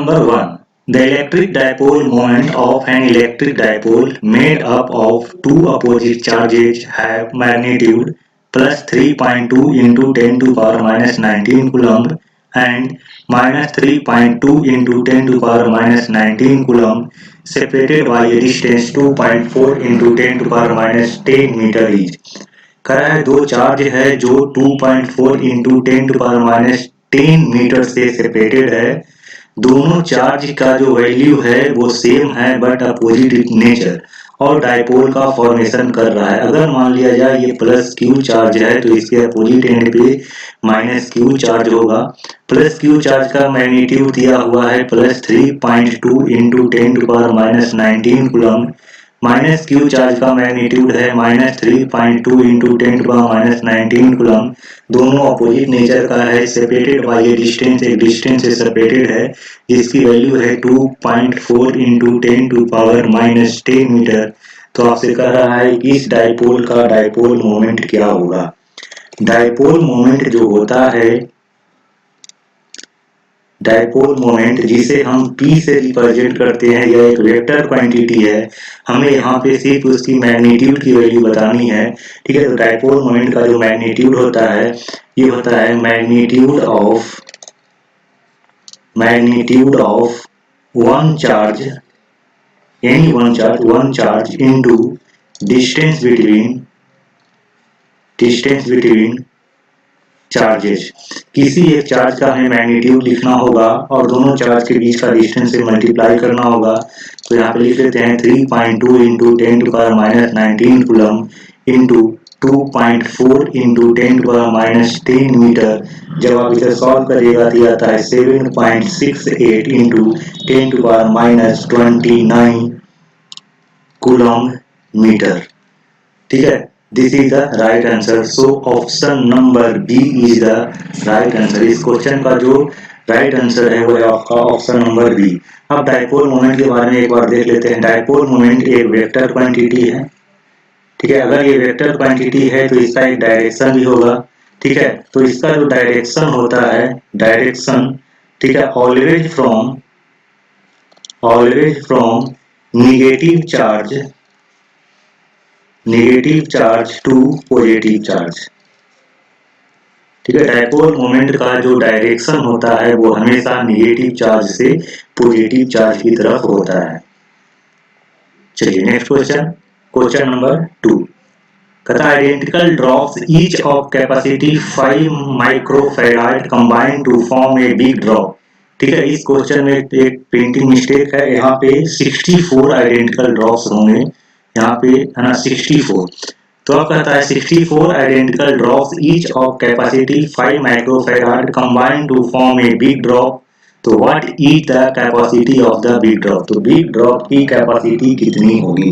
number 1. The electric dipole moment of an electric dipole made up of two opposite charges have magnitude plus 3.2 into 10 to power minus 19 coulomb and minus 3.2 into 10 to power minus 19 coulomb separated by a distance 2.4 into 10 to power minus 10 meter each. कह रहा है दो charge है जो 2.4 into 10 to power minus 10 metre से separated है। दोनों charge का जो वैल्यू है वो सेम है बट अपोजिट नेचर और डाइपोल का फॉर्मेशन कर रहा है। अगर मान लिया जाए ये प्लस क्यू चार्ज है तो इसके अपोजिट एंड पे माइनस क्यू चार्ज होगा। प्लस क्यू चार्ज का मैग्नीट्यूड दिया हुआ है plus 3.2 into 10 to power minus 19 coulomb. Minus Q charge का मैग्नीट्यूड है minus 3.2 into 10 to power minus 19 coulomb. दोनों अपोजिट नेचर का है, सेपरेटेड बाय ए डिस्टेंस, एक डिस्टेंस से सेपरेटेड है जिसकी वैल्यू है 2.4 into 10 to power minus 10 metre. तो आपसे कह रहा है कि इस डाइपोल का डाइपोल मोमेंट क्या होगा। डाइपोल मोमेंट जो होता है, डाइपोल मोमेंट जिसे हम P से रिप्रेजेंट करते हैं, यह एक वेक्टर क्वांटिटी है। हमें यहाँ पे सिर्फ उसकी मैग्नीट्यूड की वैल्यू बतानी है, ठीक है। तो डाइपोल मोमेंट का जो मैग्नीट्यूड होता है ये होता है magnitude of one charge, any one charge into distance between charges. किसी एक चार्ज का हमें मैग्नीट्यूड लिखना होगा और दोनों चार्ज के बीच का डिस्टेंस से मल्टीप्लाई करना होगा। तो यहाँ पे लिख लेते हैं 3.2 into 10 to power minus 19 coulomb into 2.4 into 10 to power minus 10 metre. जब आप इसे सॉल्व करिएगा तो आता है 7.68 into 10 to power minus 29 coulomb metre, ठीक है। This is the right answer. So option number B is the right answer. इस क्वेश्चन का जो राइट आंसर है वो है आपका ऑप्शन नंबर बी। अब डाइपोल मोमेंट के बारे में एक बार देख लेते हैं। डाइपोल मोमेंट एक वेक्टर क्वांटिटी है, ठीक है। अगर ये वेक्टर क्वांटिटी है तो इसका एक डायरेक्शन भी होगा, ठीक है। तो इसका जो डायरेक्शन होता है, डायरेक्शन, ठीक है, always from negative charge to positive charge, ठीक है। डाइपोल मोमेंट का जो डायरेक्शन होता है वो हमेशा नेगेटिव चार्ज से पॉजिटिव चार्ज की तरफ होता है। चलिए नेक्स्ट क्वेश्चन नंबर 2 कहता है identical drops each of capacity 5 microfarad combined to form a big drop, ठीक है। इस क्वेश्चन में एक प्रिंटिंग मिस्टेक है, यहाँ पे 64 आइडेंटिकल ड्रॉप्स होंगे, यहाँ पे है ना 64। तो अब कहता है 64 identical drops each of capacity 5 microfarad combined to form a big drop. तो what is the capacity of the big drop. तो बिग ड्रॉप की कैपेसिटी कितनी होगी,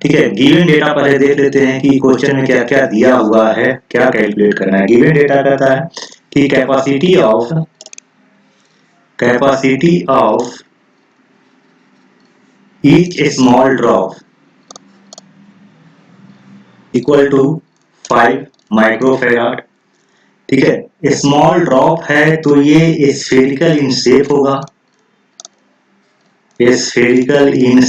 ठीक है। गिवन डेटा पहले देख लेते हैं कि क्वेश्चन में क्या क्या दिया हुआ है, क्या कैलकुलेट करना है। गिवन डेटा कहता है कि capacity of each small drop equal to 5 microfarad, ठीक है। स्मॉल ड्रॉप है तो ये स्फेरिकल इन शेप होगा, स्फेरिकल इन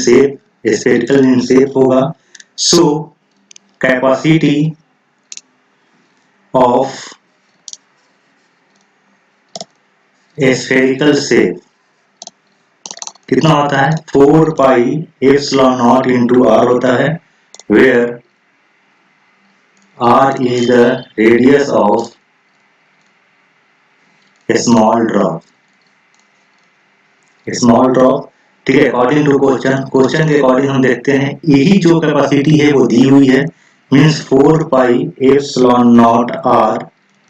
शेप होगा। So capacity of spherical shape कितना होता है 4 pi epsilon not into R होता है, where R is the radius of a small drop, ठीक है। अकॉर्डिंग टू क्वेश्चन के अकॉर्डिंग हम देखते हैं यही जो कैपेसिटी है वो दी हुई है, means 4 pi epsilon naught R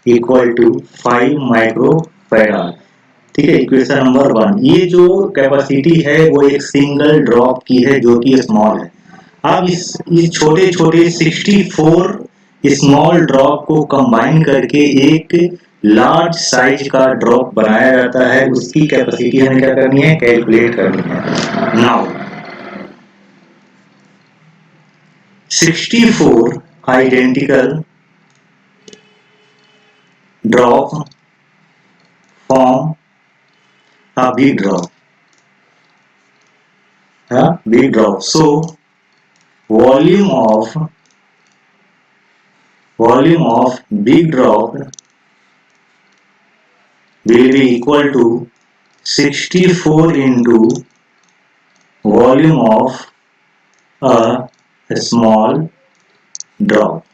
equal to 5 microfarad, ठीक है। इक्वेशन नंबर 1, ये जो कैपेसिटी है वो एक सिंगल ड्रॉप की है जो कि स्मॉल है। अब इस छोटे छोटे 64 स्मॉल ड्रॉप को कंबाइन करके एक लार्ज साइज का ड्रॉप बनाया जाता है। उसकी कैपेसिटी हमें क्या करनी है, कैलकुलेट करनी है। Now 64 identical drop form a big drop, a big drop. So volume of big drop will be equal to 64 into volume of a small drop.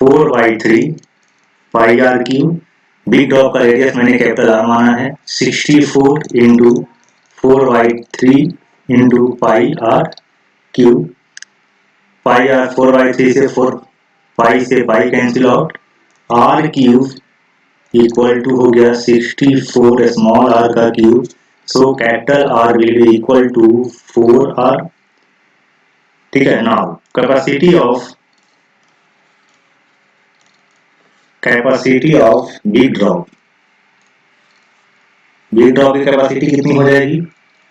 4 by 3 pi R cube, big drop का radius मैंने capital R माना है, 64 into 4/3 into pi R cube. Pi R 4/3 से 4 pi से pi cancel out, R cube equal to हो गया 64 small R का क्यूब। So capital R will be equal to 4r। ठीक है, now capacity of big drop की कैपेसिटी कितनी हो जाएगी,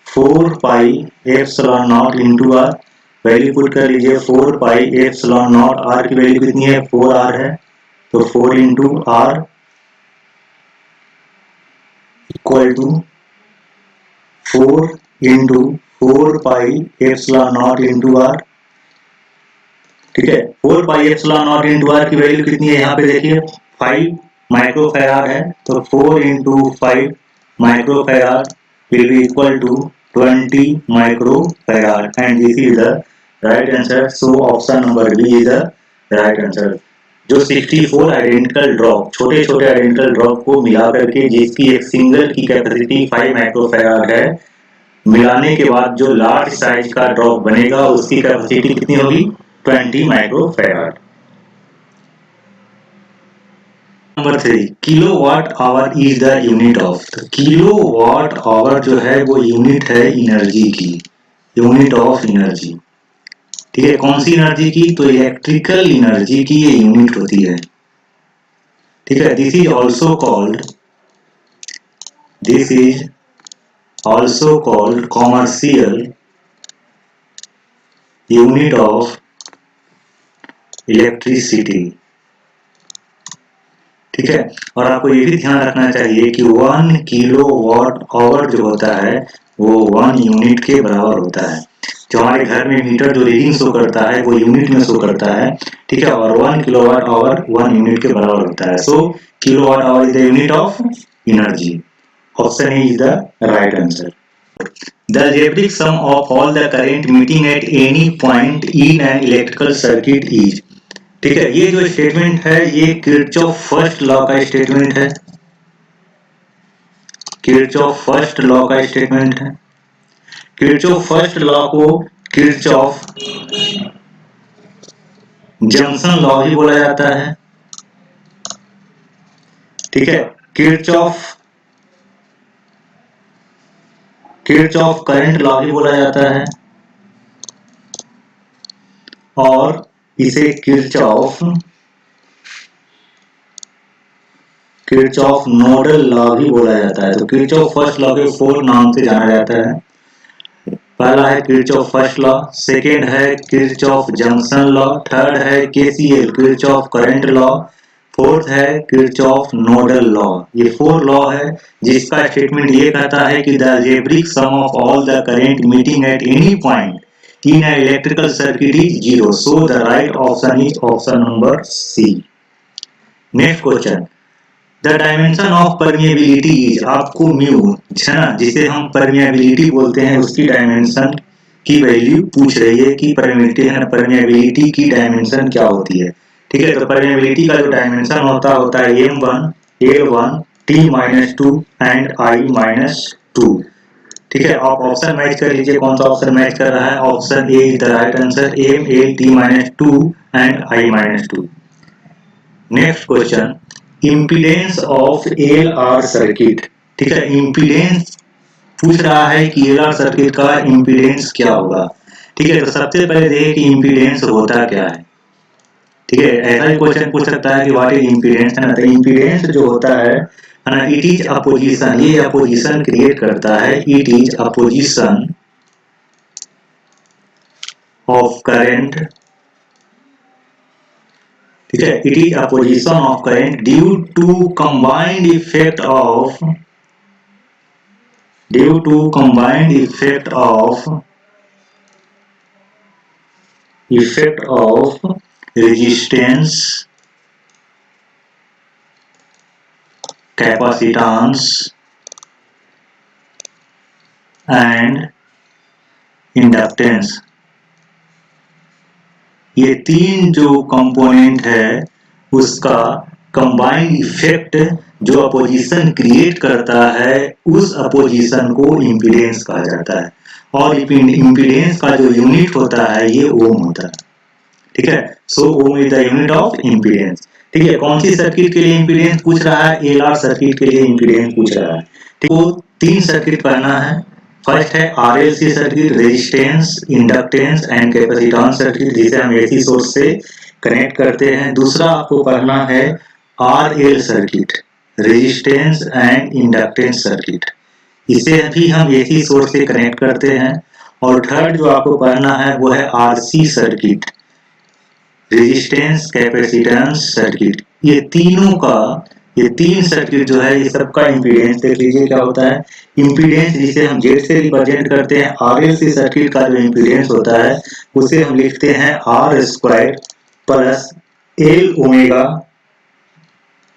4 pi epsilon not into are. Value put कर लीजिए, 4 पाई एप्सिलॉन नॉट, आर की वैल्यू कितनी है, 4r है, तो 4 into R equal to 4 into 4 pi epsilon not into R. ठीक है, 4 pi epsilon not into R की वैल्यू कितनी है, यहाँ पे देखिए 5 माइक्रोफैराड है, तो 4 into 5 microfarad will be equal to 20 microfarad, and this is the right answer. So option number B is the right answer. जो 64 आइडेंटिकल ड्रॉप, छोटे छोटे आइडेंटिकल ड्रॉप को मिला करके जिसकी एक सिंगल की कैपेसिटी 5 माइक्रोफैराड है, मिलाने के बाद जो लार्ज साइज का ड्रॉप बनेगा उसकी कैपेसिटी कितनी होगी, 20 microfarad. Number 3, kilowatt hour is the unit of. Kilowatt hour जो है वो यूनिट है एनर्जी की, यूनिट ऑफ एनर्जी। ठीक है, कौन सी एनर्जी की, तो इलेक्ट्रिकल एनर्जी की ये यूनिट होती है। ठीक है, this is also called commercial unit of electricity. ठीक है, और आपको ये भी ध्यान रखना चाहिए कि 1 किलोवाट आवर जो होता है वो 1 यूनिट के बराबर होता है। जो हमारे घर में मीटर जो रीडिंग शो करता है वो यूनिट में शो करता है। ठीक है, और 1 किलोवाट आवर 1 यूनिट के बराबर होता है। So kilowatt hour is the unit of energy. Option A is the right answer. The algebraic sum of all the current meeting at any point in an electrical circuit is। ठीक है, ये जो statement है ये Kirchhoff first law का statement है, Kirchhoff first law का statement है। किरचॉफ फर्स्ट लॉ को किरचॉफ जंक्शन लॉ भी बोला जाता है। ठीक है, किरचॉफ करंट लॉ भी बोला जाता है, और इसे किरचॉफ नोडल लॉ भी बोला जाता है। तो किरचॉफ फर्स्ट लॉ के 4 नाम से जाना जाता है। पहला है किरचॉफ फर्स्ट लॉ, सेकेंड है किरचॉफ जंक्शन लॉ, थर्ड है KCL Kirchhoff current law, fourth है किरचॉफ नोडल लॉ। ये 4 लॉ है जिसका स्टेटमेंट ये कहता है कि the algebraic sum of all the current meeting at any point in an electrical circuit is 0। So the right option is option number C. Next question, the dimension of permeability is. आपको mu है ना, जिसे हम permeability बोलते हैं, उसकी dimension की value पूछ रही है कि परमिएबिलिटी है ना, परमिएबिलिटी की डायमेंशन क्या होती है। ठीक है, तो परमिएबिलिटी का जो डायमेंशन होता है M1 L1 T-2 and I-2। ठीक है, आप ऑप्शन मैच कर लीजिए, कौन सा ऑप्शन मैच कर रहा है। Option A is the right answer, M L T-2 and I-2। Next question, impedance of LR circuit. ठीक है, इम्पीडेंस पूछ रहा है कि एलआर सर्किट का इम्पीडेंस क्या होगा। ठीक है, तो सबसे पहले देखिए कि इम्पीडेंस होता क्या है। ठीक है, ऐसा भी क्वेश्चन पूछ सकता है कि व्हाट इज इम्पीडेंस, है ना। तो इम्पीडेंस जो होता है ना, इट इज अपोजिशन, ये अपोजिशन क्रिएट करता है। It is opposition of current. ठीक है, it is opposition of current due to combined effect of due to combined effect of resistance, capacitance and inductance, ये तीन जो कंपोनेंट है उसका कंबाइंड इफेक्ट जो अपोजिशन क्रिएट करता है, उस अपोजिशन को इम्पीडेंस कहा जाता है। और इम्पीडेंस का जो यूनिट होता है ये ओम होता है। ठीक है, so ohm is the unit of impedance. ठीक है, कौन सी सर्किट के लिए इम्पीडेंस पूछ रहा है? एलआर सर्किट के लिए इम्पीडेंस पूछ रहा है। ठीक, वो तीन सर्किट पढ़ना है। फर्स्ट है RLC circuit, resistance, inductance and capacitance circuit, जिसे हम एसी सोर्स से कनेक्ट करते हैं। दूसरा आपको पढ़ना है RL circuit, resistance and inductance circuit, इसे भी हम एसी सोर्स से कनेक्ट करते हैं। और थर्ड जो आपको पढ़ना है वो है RC circuit, resistance, capacitance circuit. ये तीन सर्किट जो है ये सबका इम्पीडेंस देख लीजिए क्या होता है। इम्पीडेंस जिसे हम जेड से रिप्रेजेंट करते हैं, आरएलसी सर्किट का जो इम्पीडेंस होता है उसे हम लिखते हैं R square plus L omega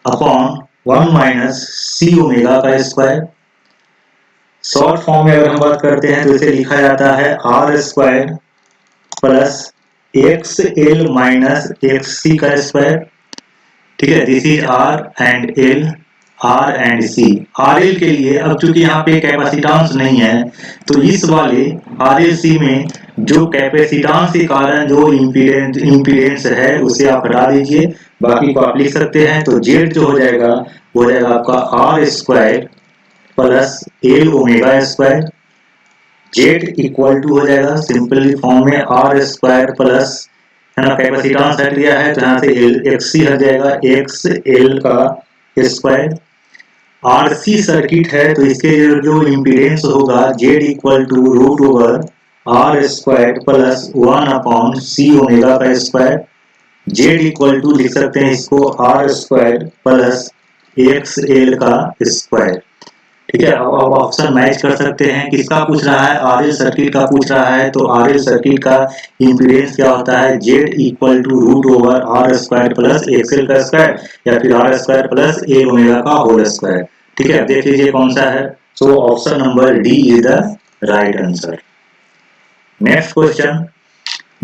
upon 1 minus C omega का स्क्वायर। शॉर्ट फॉर्म में अगर हम बात करते हैं तो इसे लिखा जाता है R square plus X L minus X C का स्क्वायर। ठीक है, this is R and L, R and C. R L के लिए अब चूंकि यहाँ पे कैपेसिटेंस नहीं है तो इस वाले आर एल सी में जो कैपेसिटेंस के कारण जो इम्पीडेंस है उसे आप हटा दीजिए, बाकी को आप लिख सकते हैं। तो जेड जो हो जाएगा वो हो जाएगा आपका R square plus L omega square. Z equal to हो जाएगा सिंपली फॉर्म में आर स्क्वायर प्लस, है ना, कैपेसिटेंस हट गया है तो यहाँ से एक्स सी हट जाएगा, एक्स एल का स्क्वायर। आरसी सर्किट है तो इसके जो इम्पीडेंस होगा Z equal to root over R square plus 1 upon C omega का स्क्वायर। जेड इक्वल टू लिख सकते हैं इसको R square plus X L का स्क्वायर। ठीक है, अब ऑप्शन मैच कर सकते हैं। किसका पूछ रहा है? आरएल सर्किट का पूछ रहा है। तो आरएल सर्किट का इम्पीडेंस क्या होता है? Z equal to root over R square plus X L का स्क्वायर या फिर R square plus A omega का होल स्क्वायर। ठीक है, देख लीजिए कौन सा है। So option number D is the right answer. Next question,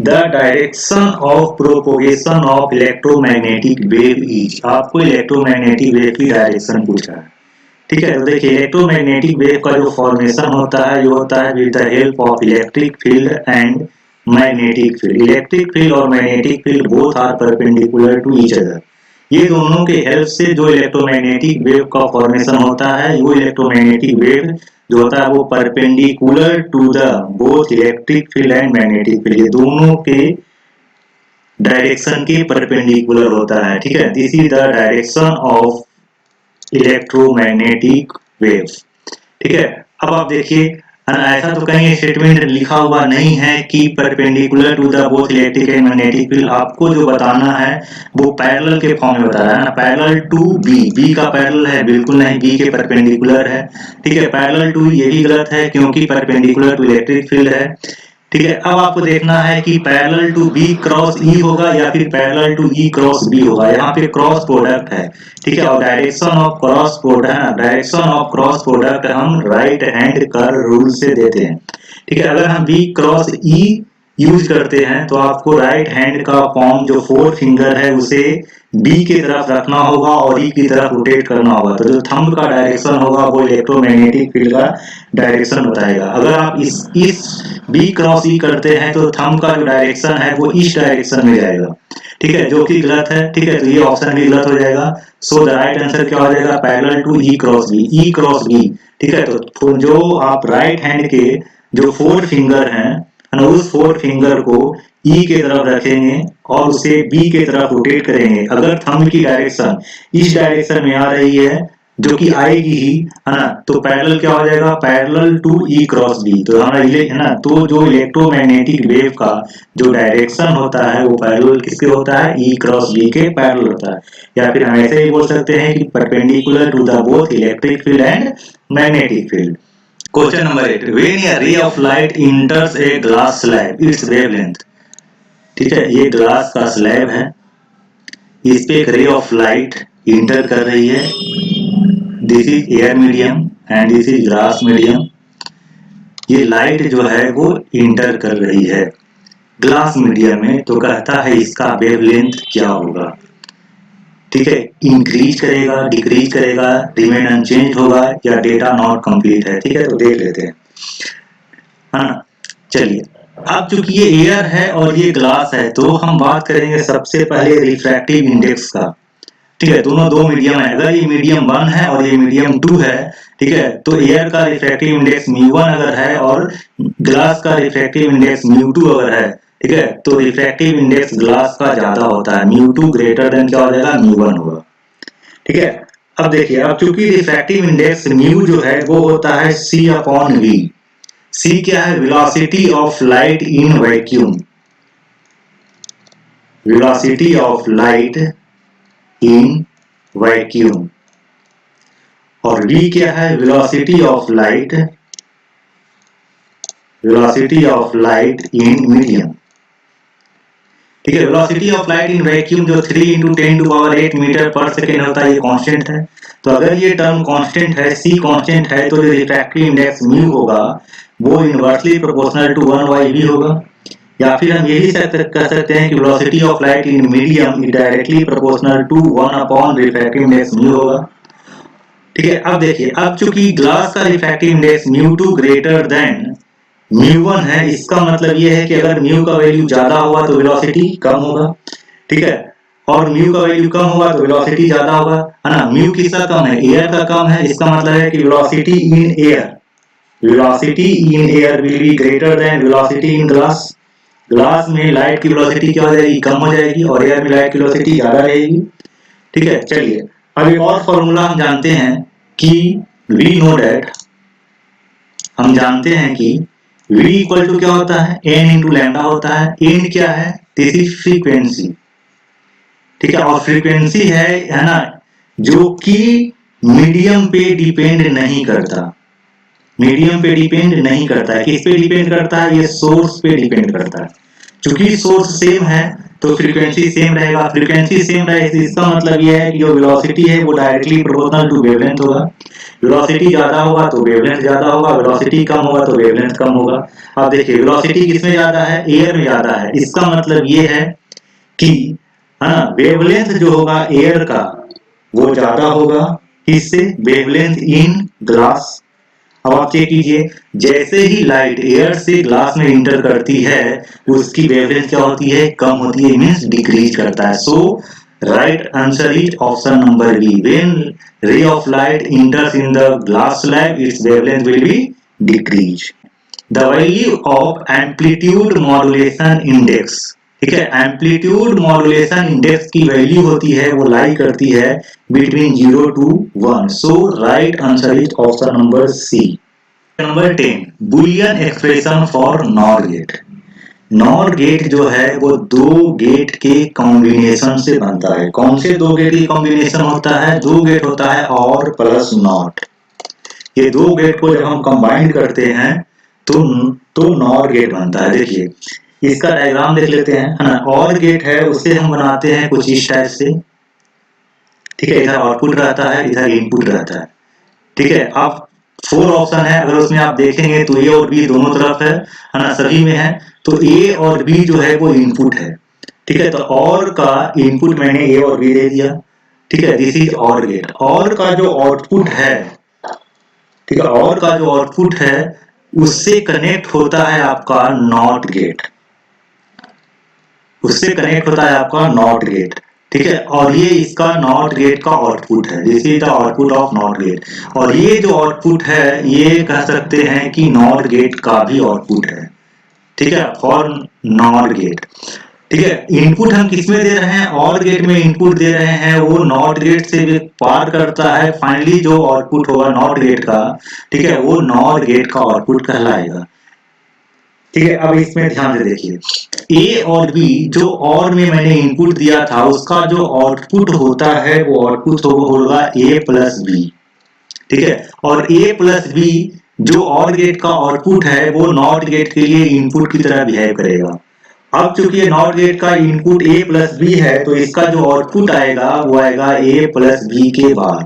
the direction of propagation of electromagnetic wave is. आपको इलेक्ट्रोमैग्नेटिक वेव की डायरेक्शन पूछ रहा है। ठीक है, तो देखिए इलेक्ट्रोमैग्नेटिक वेव का जो फॉर्मेशन होता है ये होता है with the help of electric field and magnetic field. Electric field और magnetic field both are perpendicular to each other. ये दोनों के हेल्प से जो इलेक्ट्रोमैग्नेटिक वेव का फॉर्मेशन होता है, वो इलेक्ट्रोमैग्नेटिक वेव जो होता है वो perpendicular to the both electric field and magnetic field, ये दोनों के डायरेक्शन के परपेंडिकुलर होता है। ठीक है, this is the direction of electromagnetic waves. ठीक है, अब आप देखिए ऐसा तो कहीं स्टेटमेंट लिखा हुआ नहीं है कि perpendicular to the both electric and magnetic field. आपको जो बताना है वो पैरेलल के फॉर्म में बताना है ना, पैरेलल टू बी। बी का पैरेलल है? बिल्कुल नहीं, बी के परपेंडिकुलर है। ठीक है, पैरेलल टू ये भी गलत है क्योंकि परपेंडिकुलर टू इलेक्ट्रिक फील्ड है। ठीक है, अब आपको देखना है कि parallel to B cross E होगा या फिर parallel to E cross B होगा। यहाँ पे क्रॉस प्रोडक्ट है। ठीक है, और डायरेक्शन ऑफ क्रॉस प्रोडक्ट है ना, डायरेक्शन ऑफ क्रॉस प्रोडक्ट हम राइट हैंड कर्व रूल से देते हैं। ठीक है, अगर हम बी क्रॉस ई यूज करते हैं तो आपको राइट हैंड का फॉर्म जो 4 फिंगर है उसे बी की तरफ रखना होगा और ई की तरफ रोटेट करना होगा। तो जो थंब का डायरेक्शन होगा वो इलेक्ट्रोमैग्नेटिक फील्ड का डायरेक्शन बताएगा। अगर आप इस बी क्रॉस ई करते हैं तो थंब का जो डायरेक्शन है वो इस डायरेक्शन में जाएगा। ठीक है, जो कि गलत है। ठीक है, तो ये ऑप्शन भी गलत हो जाएगा। सो द राइट आंसर क्या हो जाएगा? Parallel to E cross B, E cross B. ठीक है, तो जो आप राइट हैंड के जो 4 फिंगर हैं उस 4 फिंगर को ई के तरफ रखेंगे और उसे बी के तरफ रोटेट करेंगे। अगर थंब की डायरेक्शन इस डायरेक्शन में आ रही है जो कि आएगी ही, है ना, तो पैरेलल क्या हो जाएगा? Parallel to E cross B. तो हमारा है ना, तो जो इलेक्ट्रोमैग्नेटिक वेव का जो डायरेक्शन होता है वो पैरेलल किसके होता है? ई क्रॉस बी के पैरेलल होता है। या फिर हम ऐसे ही बोल सकते हैं कि perpendicular to the both electric field and magnetic field. Question number 8, when a ray of light enters a glass slab its wavelength. ठीक है, ये ग्लास का स्लैब है, इस पे एक रे ऑफ लाइट इंटर कर रही है। This is air medium and this is glass medium. ये लाइट जो है वो इंटर कर रही है ग्लास मीडियम में, तो कहता है इसका वेवलेंथ क्या होगा। ठीक है, इंक्रीज करेगा, डिक्रीज करेगा, रिमेन अनचेंज होगा या डेटा नॉट कंप्लीट है। ठीक है, तो देख लेते हैं, है ना। चलिए, अब चूंकि ये एयर है और ये ग्लास है, तो हम बात करेंगे सबसे पहले रिफ्रैक्टिव इंडेक्स का। ठीक है, दोनों दो मीडियम है, अगर ये मीडियम 1 है और ये मीडियम 2 है, ठीक है, तो एयर का रिफ्रैक्टिव इंडेक्स μ1 अगर है और ग्लास का रिफ्रैक्टिव इंडेक्स μ2 अगर है, ठीक है, तो रिफ्रैक्टिव इंडेक्स ग्लास का ज्यादा होता है, μ2 ग्रेटर देन क्या हो जाएगा, μ1 होगा। ठीक है, अब देखिए, अब चूंकि रिफ्रैक्टिव इंडेक्स म्यू जो है वो होता है c/v। c क्या है, velocity of light in vacuum, velocity of light in vacuum. और v क्या है, velocity of light, velocity of light in medium. ठीक है, velocity of light in vacuum जो 3 × 10⁸ मीटर पर सेकेंड होता है, ये कांस्टेंट है। तो अगर ये टर्म कांस्टेंट है, c कांस्टेंट है, तो जो रिफ्रैक्टिव इंडेक्स म्यू होगा वो इनवर्सली प्रोपोर्शनल टू 1/v होगा। या फिर हम यही कह सकते हैं कि velocity of light in medium is directly proportional to 1 refractive index mu होगा। ठीक है, अब देखिए, अब चूंकि ग्लास का रिफ्रैक्टिव इंडेक्स μ2 ग्रेटर देन μ1 है, इसका मतलब ये है कि अगर म्यू का वैल्यू ज्यादा होगा तो वेलोसिटी कम होगा। ठीक है, और म्यू का वैल्यू कम होगा तो वेलोसिटी ज्यादा होगा, है ना। म्यू किसका कम है, एयर का कम है, इसका मतलब है कि velocity in air, velocity in air will be greater than velocity in glass. Glass में लाइट की वेलोसिटी क्या हो जाएगी, कम हो जाएगी, और एयर में लाइट की वेलोसिटी ज्यादा रहेगी। ठीक है, चलिए, अब एक और फॉर्मूला हम जानते हैं कि वी नो डेट, हम जानते हैं कि v इक्वल टू क्या होता है, n इंटू लैम्डा होता है। n क्या है, दिस इज फ्रीक्वेंसी। ठीक है, और फ्रीक्वेंसी है ना, जो कि मीडियम पे डिपेंड नहीं करता, मीडियम पे डिपेंड नहीं करता है। किस पे डिपेंड करता है, ये सोर्स पे डिपेंड करता है। चूंकि सोर्स सेम है तो फ्रीक्वेंसी सेम रहेगा, फ्रीक्वेंसी सेम रहेगा, इसका मतलब ये है कि जो वेलोसिटी है वो डायरेक्टली प्रोपोर्शनल टू वेवलेंथ होगा। वेलोसिटी ज्यादा होगा तो वेवलेंथ ज्यादा होगा, वेलोसिटी कम होगा तो वेवलेंथ कम होगा। अब देखिए, वेलोसिटी किसमें ज्यादा है, एयर में ज्यादा है, इसका मतलब ये है कि, है ना, वेवलेंथ जो होगा एयर का वो ज्यादा होगा, किससे, वेवलेंथ इन ग्लास। अब आप चेक कीजिए, जैसे ही लाइट एयर से ग्लास में इंटर करती है उसकी वेवलेंथ क्या होती है, कम होती है, मींस डिक्रीज करता है। So right answer is option number B, when ray of light enters in the glass slab its wavelength will be decrease. The value of amplitude modulation index. ठीक है, एम्पलीट्यूड मॉड्यूलेशन इंडेक्स की value होती है, वो lie करती है between 0 to 1। So right answer is option number C. Number 10, boolean expression for NOR gate. NOR gate जो है वो दो गेट के कॉम्बिनेशन से बनता है। कौन से दो गेट की कॉम्बिनेशन होता है, दो गेट होता है और प्लस नॉट। ये दो गेट को जब हम कंबाइन करते हैं तो नॉर गेट बनता है। देखिए, इसका डायग्राम देख लेते हैं, है ना। और गेट है उसे हम बनाते हैं कुछ इस टाइप से। ठीक है, इधर आउटपुट रहता है, इधर इनपुट रहता है। ठीक है, आप 4 ऑप्शन है, अगर उसमें आप देखेंगे तो ए और बी दोनों तरफ है ना, सभी में है। तो ए और बी जो है वो इनपुट है। ठीक है, तो और का इनपुट मैंने ए और बी दे दिया। ठीक है, दिस इज और गेट। और का जो आउटपुट है, ठीक है, और का जो आउटपुट है उससे कनेक्ट होता है आपका नॉट गेट, उससे कनेक्ट होता है आपका नॉट गेट। ठीक है, और ये इसका नॉट गेट का आउटपुट है, this is the output of not gate. और ये जो आउटपुट है ये कह सकते हैं कि नॉट गेट का भी आउटपुट है। ठीक है, फॉर नॉट गेट। ठीक है, इनपुट हम किसमें दे रहे हैं, और गेट में इनपुट दे रहे हैं, वो नॉट गेट से पार करता है, फाइनली जो आउटपुट होगा नॉट गेट का, ठीक है, वो नॉट गेट का आउटपुट कहलाएगा। ठीक है, अब इसमें ध्यान से देखिए, ए और बी, जो और में मैंने इनपुट दिया था उसका जो आउटपुट होता है वो आउटपुट होगा ए प्लस बी। ठीक है, और ए प्लस बी जो और गेट का आउटपुट है वो नॉट गेट के लिए इनपुट की तरह बिहेव करेगा। अब चूंकि ये नॉट गेट का इनपुट a प्लस बी है तो इसका जो आउटपुट आएगा वो आएगा a प्लस बी के बार।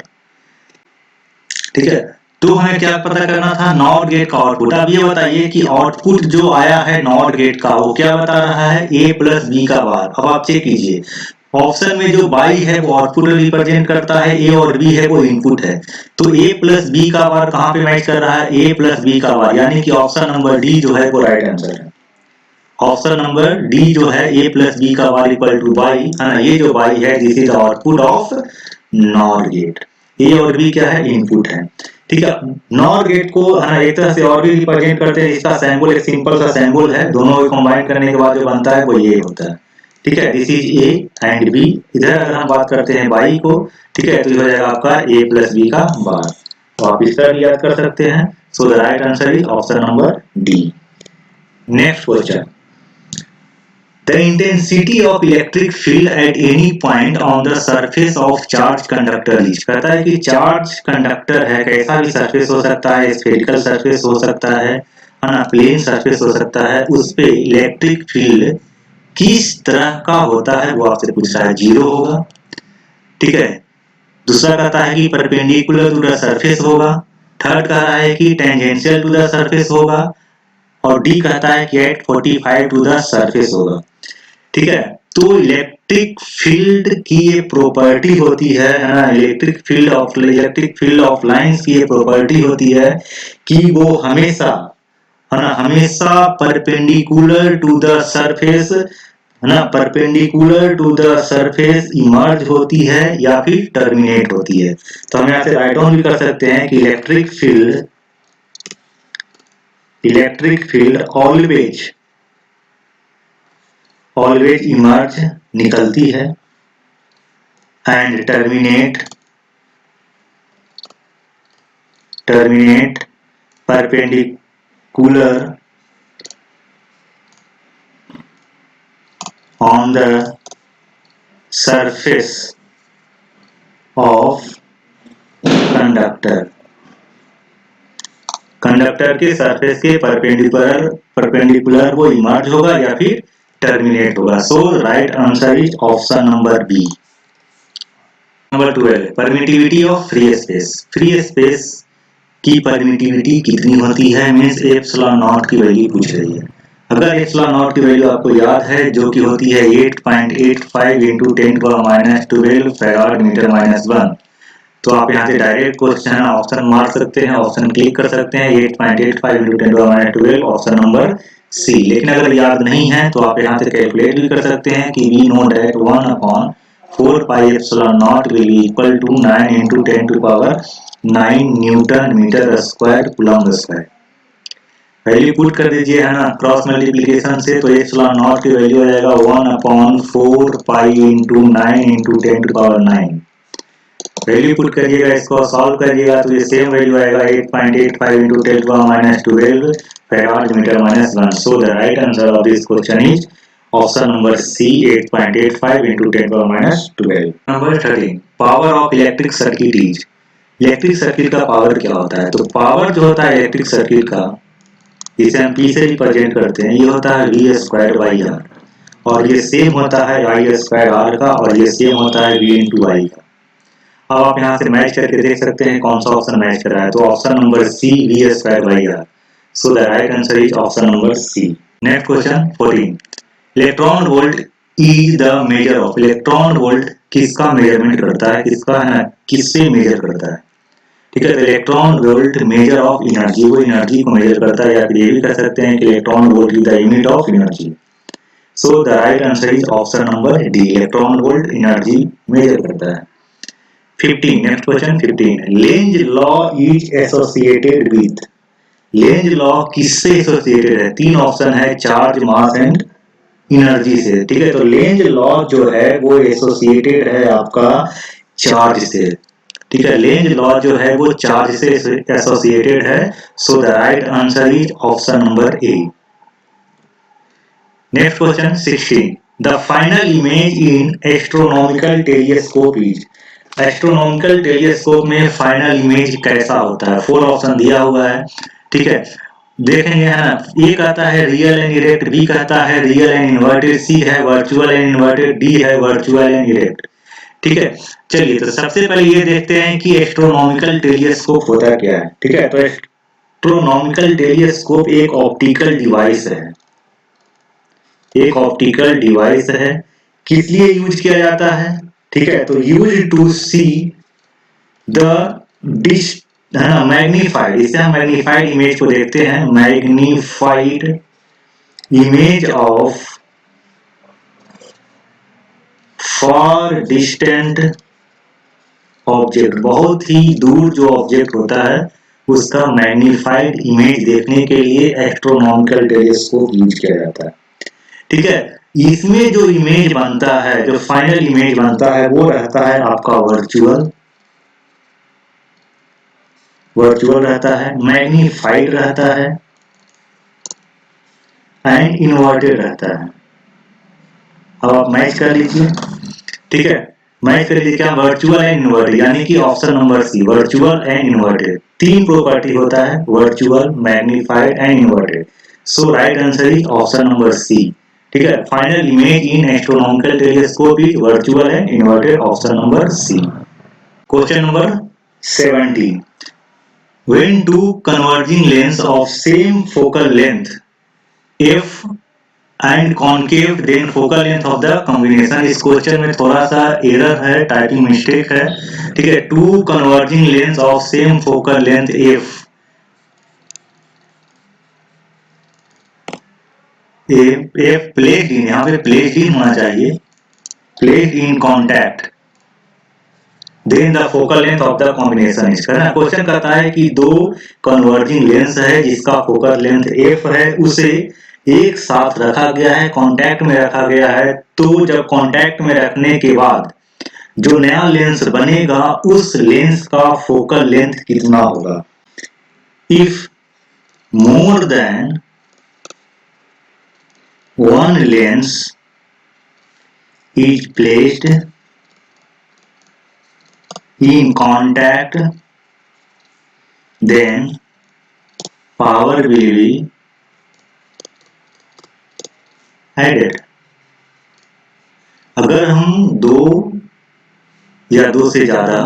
ठीक है, तो हमें क्या पता करना था, नॉट गेट का आउटपुट। अब ये बताइए कि आउटपुट जो आया है नॉट गेट का वो क्या बता रहा है, a प्लस बी का बार। अब आप चेक कीजिए, ऑप्शन में जो बाई है वो आउटपुट रिप्रेजेंट करता है, a और b है वो इनपुट है। तो a प्लस बी का बार कहाँ पे मैच कर रहा है, a प्लस बी का बार, यानी कि ऑप्शन नंबर डी जो है वो राइट आंसर है। ऑप्शन नंबर डी जो है a प्लस बी का बार इक्वल टू बाई है ना, ये जो बाई है this is output of not gate. a और b क्या है, इनपुट है। ठीक है, नॉट गेट को है ना एक तरह से और भी रिप्रेजेंट करते हैं, इसका सिंबल एक सिंपल सा सिंबल है, दोनों को कंबाइन करने के बाद जो बनता है वो ये होता है। ठीक है, this is A and B. इधर अगर हम बात करते हैं बाई को, ठीक है, तो ये हो जाएगा आपका a प्लस बी का बार। तो आप इस तरह भी याद कर सकते हैं। सो the right answer is option number D. Next question, the intensity of electric field at any point on the surface of charged conductor is। कहता है कि चार्ज कंडक्टर है, कैसा भी सरफेस हो सकता है, स्फेरिकल सरफेस हो सकता है ना, प्लेन सरफेस हो सकता है, उस पे इलेक्ट्रिक फील्ड किस तरह का होता है वो आपसे पूछ रहा है। जीरो होगा, ठीक है। दूसरा कहता है कि परपेंडिकुलर टू द सरफेस होगा। थर्ड कह रहा है कि टेंजेंशियल टू द सरफेस होगा। और डी कहता है कि एट 45 टू द सरफेस होगा। ठीक है, तो इलेक्ट्रिक फील्ड की ये प्रॉपर्टी होती है ना, इलेक्ट्रिक फील्ड ऑफ लाइंस की ये प्रॉपर्टी होती है कि वो हमेशा है ना, हमेशा परपेंडिकुलर टू द सरफेस है ना, perpendicular to the surface emerge होती है या फिर टर्मिनेट होती है। तो हम यहाँ से राइट डाउन भी कर सकते हैं कि इलेक्ट्रिक फील्ड ऑलवेज इमर्ज निकलती है and terminate perpendicular on the surface of conductor के सरफेस के परपेंडिकुलर वो इमर्ज होगा या फिर टर्मिनेट होगा। So right answer is option number B. Number 12, permittivity of free space. Free space की परमिटिविटी कितनी होती है, मींस एप्सिलॉन नॉट की वैल्यू पूछ रही है। अगर एप्सिलॉन नॉट की वैल्यू आपको याद है जो कि होती है 8.85 into 10⁻12 फैराड मीटर माइनस 1, तो आप यहाँ से डायरेक्ट क्वेश्चन ऑप्शन मार सकते हैं, ऑप्शन क्लिक कर सकते हैं 8.85 into 10⁻12 ऑप्शन नंबर सी। लेकिन अगर याद नहीं है तो आप यहाँ से कैलकुलेट भी कर सकते हैं कि we know that 1/4 pi epsilon nought will be equal to 9 into 10⁹ newton metre square coulomb square. Value put कर दीजिए है ना क्रॉस मल्टीप्लिकेशन से, तो एप्सिलॉन नॉट की वैल्यू आ जाएगा 1/4 pi into 9 into 10⁹। Value put करिएगा, इसको सॉल्व करिएगा तो ये सेम वैल्यू आएगा 8.85 into 10⁻12 farad metre minus 1। So the right answer of this question is option number C 8.85 into 10⁻12। Number 13, power of electric circuit is. Electric circuit का power क्या होता है, तो पावर जो होता है इलेक्ट्रिक सर्किट का, इसे हम पी से रिप्रेजेंट करते हैं, ये होता है वी स्क्वायर बाई आर, और ये सेम होता है आई स्क्वायर आर का, और ये सेम होता है वी इंटू आई का। अब आप यहाँ से मैच करके देख सकते हैं कौन सा ऑप्शन मैच कर रहा है, तो option number C V square by R. So the right answer is option number C. Next question 14, electron volt is the measure of. Electron volt किसका मेजरमेंट करता है, किसका है ना, किससे मेजर करता है। ठीक है, तो electron volt measure of energy, वो एनर्जी को मेजर करता है, या फिर ये भी कह सकते हैं कि electron volt is the unit of energy. So the right answer is option number D, electron volt energy measure करता है। 15, next question 15, Lenz law is associated with. Lenz law किससे एसोसिएटेड है, तीन ऑप्शन है, चार्ज, मास एंड एनर्जी से। ठीक है, तो लेंज लॉ जो है वो एसोसिएटेड है आपका चार्ज से। ठीक है, लेंज लॉ जो है वो चार्ज से एसोसिएटेड है। So the right answer is option number A. Next question 16, the final image in astronomical telescope is. Astronomical telescope में फाइनल इमेज कैसा होता है, 4 ऑप्शन दिया हुआ है। ठीक है, देखेंगे है ना, ए कहता है रियल एंड इरेक्ट, बी कहता है रियल एंड इन्वर्टेड, सी है वर्चुअल एंड इन्वर्टेड, डी है वर्चुअल एंड इरेक्ट। ठीक है, चलिए तो सबसे पहले ये देखते हैं कि एस्ट्रोनॉमिकल टेलीस्कोप होता क्या है। ठीक है, तो एस्ट्रोनॉमिकल टेलीस्कोप एक ऑप्टिकल डिवाइस है, एक ऑप्टिकल डिवाइस है। किस लिए यूज किया जाता है? ठीक है, तो use to see the dish, है ना, मैग्नीफाइड, इसे हम मैग्नीफाइड इमेज को देखते हैं, magnified image of for distant object, बहुत ही दूर जो ऑब्जेक्ट होता है उसका मैग्नीफाइड इमेज देखने के लिए एस्ट्रोनॉमिकल टेलीस्कोप यूज किया जाता है। ठीक है, इसमें जो इमेज बनता है, जो फाइनल इमेज बनता है वो रहता है आपका वर्चुअल, वर्चुअल रहता है, मैग्नीफाइड रहता है एंड इन्वर्टेड रहता है। अब आप मैच कर लीजिए। ठीक है, मैच कर लीजिए क्या, वर्चुअल एंड इन्वर्टेड, यानी कि option number C virtual and inverted, तीन प्रॉपर्टी होता है, virtual, magnified and inverted. So right answer is option number C. ठीक है, final image in astronomical telescope is virtual and inverted, option number C. Question number 17, when two converging lens of same focal length f and concave then focal length of the combination, इस question में थोड़ा सा error है, typing mistake है। ठीक है, two converging lens of same focal length F, F placed in, यहाँ पे प्लेस्ड इन होना चाहिए, placed in contact then the focal length of the combination is, करना क्वेश्चन कहता है कि दो कन्वर्जिंग लेंस है जिसका फोकल लेंथ एफ है, उसे एक साथ रखा गया है, कांटेक्ट में रखा गया है, तो जब कांटेक्ट में रखने के बाद जो नया लेंस बनेगा उस लेंस का फोकल लेंथ कितना होगा? If more than one lens is placed in contact, then power will be added। अगर हम दो या दो से ज्यादा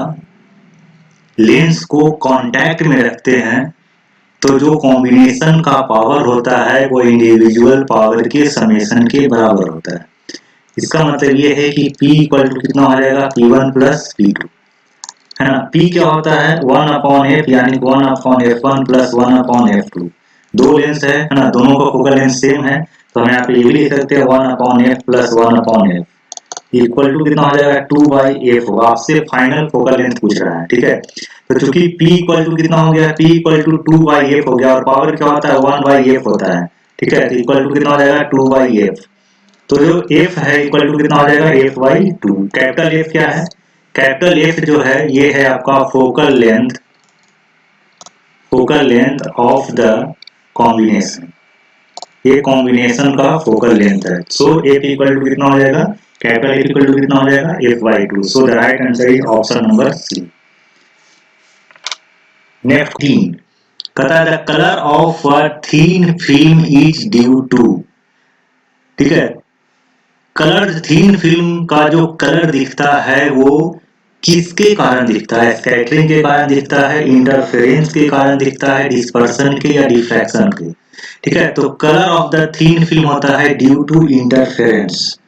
लेंस को कांटेक्ट में रखते हैं तो जो कॉम्बिनेशन का पावर होता है वो इंडिविजुअल पावर के समेशन के बराबर होता है। इसका मतलब ये है कि P इक्वल टू कितना हो जाएगा, P1 प्लस P2, है ना। P क्या होता है 1 अपॉन एफ, यानी 1 upon F1 plus 1 upon F2, दो लेंस है ना, दोनों का फोकल लेंथ सेम है, तो हम यहाँ पे ये भी लिख सकते हैं 1 upon F plus 1 upon F equal to कितना हो जाएगा 2 बाई एफ होगा। आपसे फाइनल फोकल लेंथ पूछ रहा है। ठीक है, तो चूंकि P इक्वल टू कितना हो गया, P equal to 2 by F हो गया, और पावर क्या होता है 1 बाई एफ होता है। ठीक है, तो इक्वल टू कितना हो जाएगा 2 बाई एफ, तो जो एफ है इक्वल टू कितना हो जाएगा एफ बाई 2। कैपिटल एफ क्या है, कैपिटल एफ जो है ये है आपका focal length of the combination, ये कॉम्बिनेशन का फोकल लेंथ है। सो एफ इक्वल टू कितना हो जाएगा, कैपिटल एफ इक्वल टू कितना हो जाएगा F by 2। So the right answer is option number C. Next 3, कहता है the colour of a thin film is due to. ठीक है, कलर, थीन फिल्म का जो कलर दिखता है वो किसके कारण दिखता है? स्कैटरिंग के कारण दिखता है, इंटरफेरेंस के कारण दिखता है, डिस्पर्सन के या डिफ्रैक्शन के। ठीक है, तो colour of the thin film होता है ड्यू टू इंटरफेरेंस।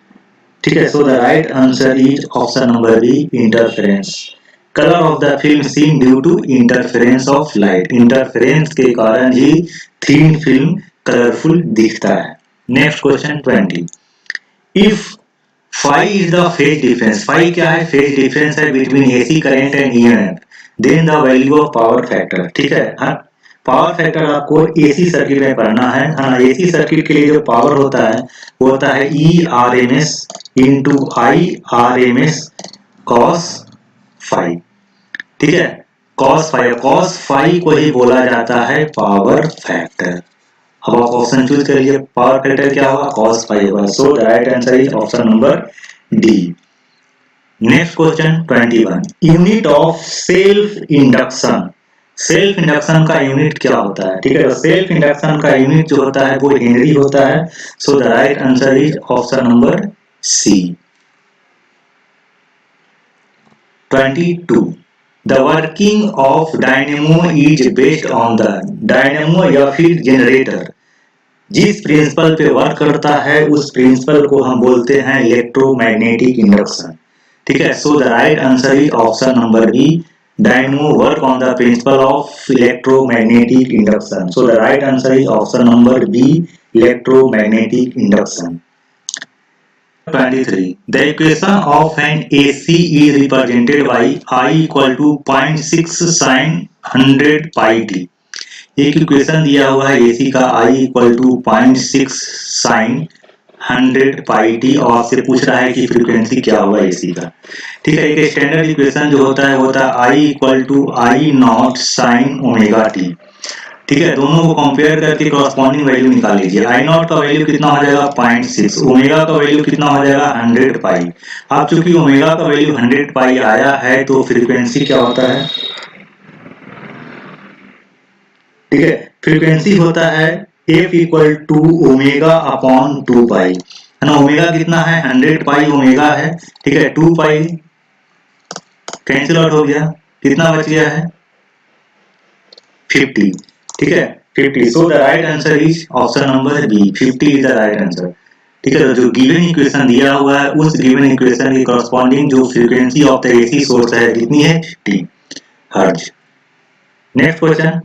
ठीक है, so the right answer is option number B, interference. Colour of the film seen due to interference of light, interference के कारण ही थीन फिल्म कलरफुल दिखता है। Next question 20, if phi is the phase difference, phi क्या है, phase difference है between AC current and EMF, then the value of power factor। ठीक है, हाँ, पावर फैक्टर आपको AC सर्किट में पढ़ना है। हाँ, AC सर्किट के लिए जो पावर होता है वो होता है ERMS into IRMS cos phi। ठीक है, cos phi को ही बोला जाता है पावर फैक्टर। अब आप ऑप्शन चूज करिए, पावर फैक्टर क्या होगा, cos phi होगा। सो the right answer is option number D. Next question 21, unit of self induction, self induction का यूनिट क्या होता है? ठीक है, तो सेल्फ इंडक्शन का यूनिट जो होता है वो हेनरी होता है। So the right answer is option number C. 22. The working of dynamo is based on the dynamo या फिर जनरेटर जिस प्रिंसिपल पे वर्क करता है उस प्रिंसिपल को हम बोलते हैं इलेक्ट्रोमैग्नेटिक इंडक्शन। ठीक है, so the right answer is option number B. Dynamo work on the principle of electromagnetic induction. So the right answer is option number B, electromagnetic induction. 23. The equation of an AC is represented by I equal to 0.6 sin 100 pi t. एक equation दिया हुआ है AC का I equal to 0.6 sine 100 pi T और आपसे पूछ रहा है कि फ्रीक्वेंसी क्या होगा AC का। ठीक है, एक स्टैंडर्ड इक्वेशन जो होता है I equal to I nought sine omega T. ठीक है, दोनों को कंपेयर करके कॉरस्पॉन्डिंग वैल्यू निकाल लीजिए। आई नॉट का वैल्यू कितना हो जाएगा 0.6, ओमेगा का वैल्यू कितना हो जाएगा 100 पाई। अब चूंकि ओमेगा का वैल्यू 100 पाई आया है तो फ्रीक्वेंसी क्या होता है? ठीक है, फ्रीक्वेंसी होता है F equal to omega upon 2 pi, है ना। ओमेगा कितना है 100 पाई ओमेगा है। ठीक है, 2 पाई कैंसिल आउट हो गया, कितना बच गया है 50। ठीक है, 50। So the right answer is option number B, 50 is the right answer. ठीक है, तो जो गिवन इक्वेशन दिया हुआ है उस गिवन इक्वेशन के कॉरस्पॉन्डिंग जो frequency of the AC source है कितनी है 50 हर्ट्ज। Next question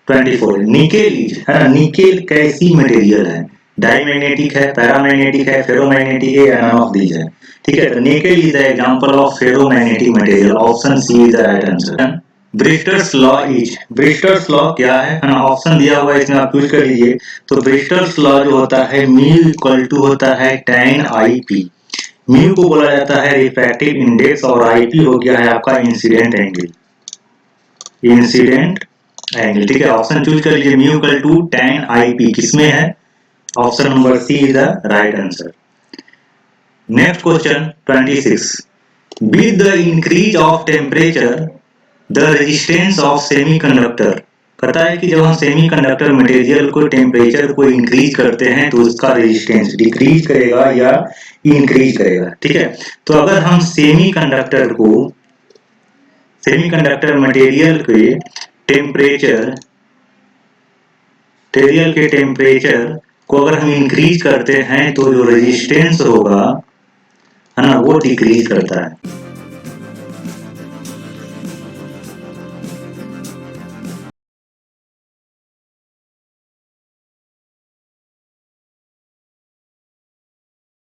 24। निकेल है ना, निकेल कैसी मटेरियल है? डाईमैग्नेटिक है, पैरामैग्नेटिक है, फेरोमैग्नेटिक है या नन ऑफ दीज है? ठीक है, तो nickel is the example of ferromagnetic material. Option C is the right answer. Brewster's law is, Brewster's law क्या है ना, ऑप्शन दिया हुआ है इसमें आप यूज कर लीजिए। तो ब्रिस्टर्स लॉ जो होता है म्यू इक्वल टू होता है tan आई पी। म्यू को बोला जाता है रिफ्रैक्टिव इंडेक्स और आईपी हो गया है आपका इंसिडेंट एंगल, इंसिडेंट एंगल। ठीक है, ऑप्शन चूज कर लीजिए mu equal to tan I P, किसमें है? Option number C is the right answer. Next question 26। With the increase of temperature the resistance of semiconductor. पता है कि जब हम सेमीकंडक्टर मटेरियल को टेम्परेचर को इंक्रीज करते हैं तो उसका रेजिस्टेंस डिक्रीज करेगा या इंक्रीज करेगा। ठीक है, तो अगर हम सेमीकंडक्टर मटेरियल के टेम्परेचर को अगर हम इंक्रीज करते हैं तो जो रेजिस्टेंस होगा है ना वो डिक्रीज करता है।